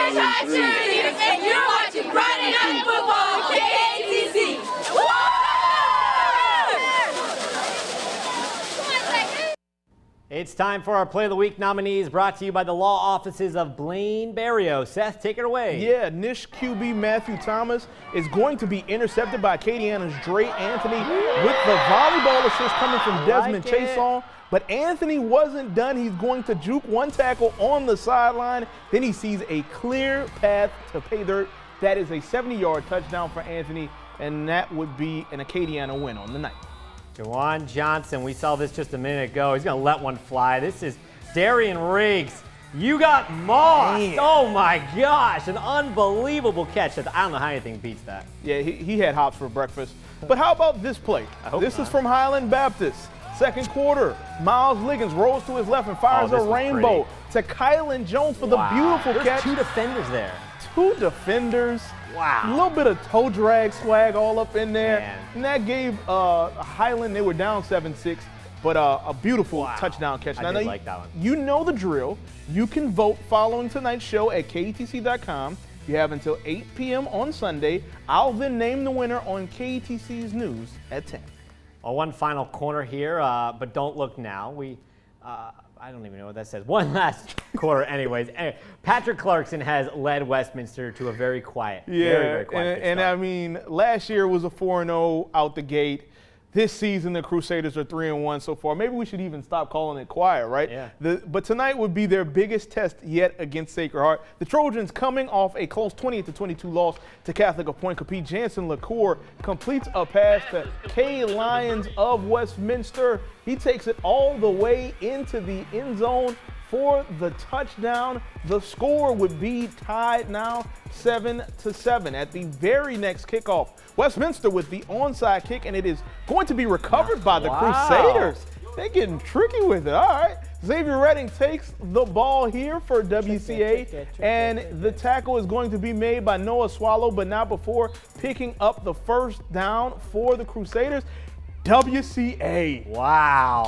Sunshine Cheerleaders, and you're watching Friday Night Football on KATC. It's time for our Play of the Week nominees, brought to you by the law offices of Blaine Berrio. Seth, take it away. Yeah, Nish QB Matthew Thomas is going to be intercepted by Acadiana's Dre Anthony with the volleyball assist coming from Desmond Chason. But Anthony wasn't done. He's going to juke one tackle on the sideline. Then he sees a clear path to pay dirt. That is a 70-yard touchdown for Anthony, and that would be an Acadiana win on the night. Juwan Johnson, we saw this just a minute ago. He's going to let one fly. This is Darian Riggs. You got mossed. Man. Oh, my gosh. An unbelievable catch. I don't know how anything beats that. Yeah, he had hops for breakfast. But how about this play? This is from Highland Baptist. Second quarter, Miles Liggins rolls to his left and fires a rainbow to Kylan Jones for the beautiful catch. Two defenders there. Two defenders. Wow. A little bit of toe drag swag all up in there. Man. And that gave Highland, they were down 7-6, but a beautiful touchdown catch. I did like that one. You know the drill. You can vote following tonight's show at KATC.com. You have until 8 p.m. on Sunday. I'll then name the winner on KATC's News at 10. Well, one final corner here, but don't look now. I don't even know what that says. One last quarter anyways. Patrick Clarkson has led Westminster to a very quiet, very quiet and I mean, last year was a 4-0 out the gate. This season, the Crusaders are 3-1 so far. Maybe we should even stop calling it quiet, right? Yeah. But tonight would be their biggest test yet against Sacred Heart. The Trojans, coming off a close 28-22 loss to Catholic of Point Capit, Jansen LaCour completes a pass to K. Lyons of Westminster. He takes it all the way into the end zone for the touchdown. The score would be tied now 7-7 at the very next kickoff. Westminster with the onside kick, and it is going to be recovered by the Crusaders. They're getting tricky with it. All right. Xavier Redding takes the ball here for WCA, and the tackle is going to be made by Noah Swallow, but not before picking up the first down for the Crusaders. WCA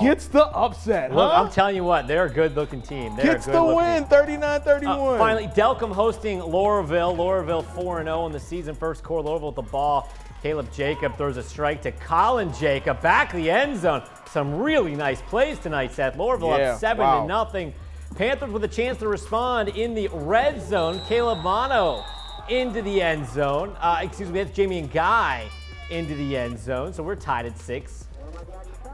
gets the upset. Look, I'm telling you what, they're a good-looking team. Gets the win, 39-31. Finally, Delcombe hosting Lauraville. Lauraville 4-0 in the season. First quarter, Lauraville with the ball. Caleb Jacob throws a strike to Colin Jacob, back the end zone. Some really nice plays tonight, Seth. Lauraville up 7-0. Panthers with a chance to respond in the red zone. Caleb Mono into the end zone. Excuse me, that's Jamie and Guy into the end zone. So we're tied at 6.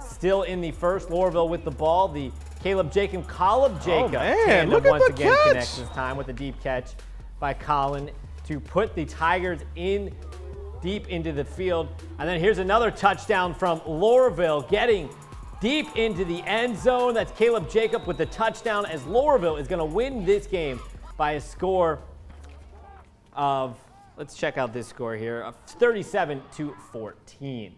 Still in the first, Lauraville with the ball. The Caleb Jacob, look at the catch. Connects this time with a deep catch by Colin to put the Tigers in deep into the field. And then here's another touchdown from Lauraville, getting deep into the end zone. That's Caleb Jacob with the touchdown, as Lauraville is going to win this game by a score of, let's check out this score here, of 37-14.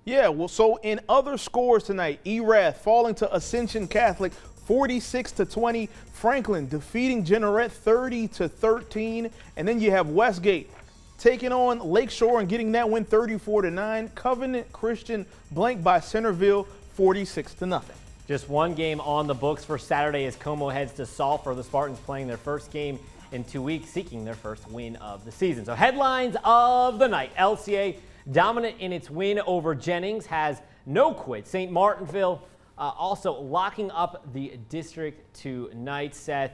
Yeah, well, so in other scores tonight, Erath falling to Ascension Catholic 46-20. Franklin defeating Jeanerette 30-13. And then you have Westgate taking on Lakeshore and getting that win 34-9. Covenant Christian blanked by Centerville 46-0. Just one game on the books for Saturday as Como heads to Sulphur. The Spartans playing their first game in 2 weeks, seeking their first win of the season. So headlines of the night. LCA dominant in its win over Jennings, has no quit. St. Martinville also locking up the district tonight. Seth,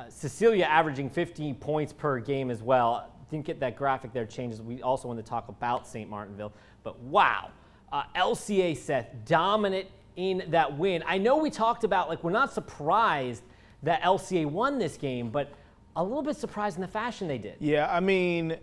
Cecilia averaging 15 points per game as well. Didn't get that graphic there changes. We also want to talk about St. Martinville. But wow, LCA, Seth, dominant in that win. I know we talked about, like, we're not surprised that LCA won this game, but a little bit surprised in the fashion they did. Yeah, I mean,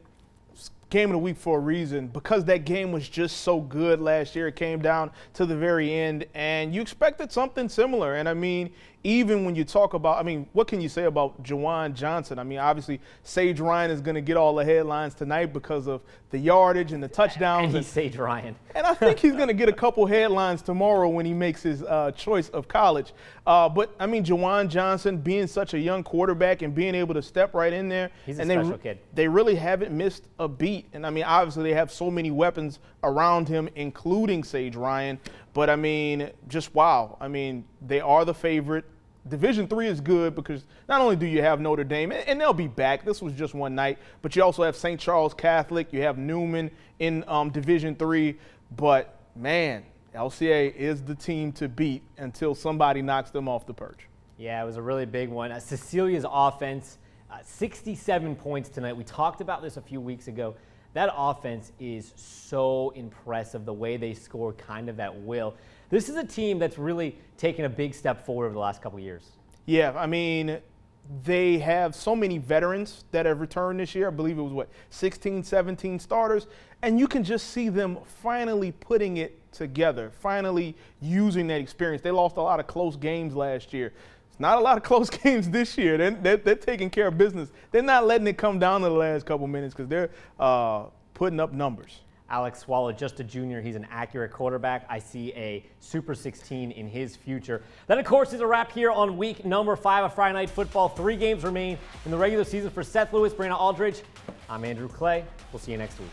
game of the week for a reason, because that game was just so good last year. It came down to the very end, and you expected something similar. And I mean, even when you talk about, I mean, what can you say about Juwan Johnson? I mean, obviously, Sage Ryan is going to get all the headlines tonight because of the yardage and the touchdowns. And he's Sage Ryan. And I think he's going to get a couple headlines tomorrow when he makes his choice of college. But, I mean, Juwan Johnson being such a young quarterback and being able to step right in there. He's a special kid. They really haven't missed a beat. And, I mean, obviously they have so many weapons around him, including Sage Ryan. But, I mean, just wow. I mean, they are the favorite. Division III is good because not only do you have Notre Dame, and they'll be back. This was just one night, but you also have St. Charles Catholic. You have Newman in Division III. But, man, LCA is the team to beat until somebody knocks them off the perch. Yeah, it was a really big one. Cecilia's offense, 67 points tonight. We talked about this a few weeks ago. That offense is so impressive, the way they score kind of at will. This is a team that's really taken a big step forward over the last couple of years. Yeah, I mean, they have so many veterans that have returned this year. I believe it was, 16, 17 starters. And you can just see them finally putting it together, finally using that experience. They lost a lot of close games last year. It's not a lot of close games this year. They're taking care of business. They're not letting it come down to the last couple minutes because they're putting up numbers. Alex Swallow, just a junior. He's an accurate quarterback. I see a Super 16 in his future. That, of course, is a wrap here on week number 5 of Friday Night Football. 3 games remain in the regular season for Seth Lewis, Brianna Aldridge. I'm Andrew Clay. We'll see you next week.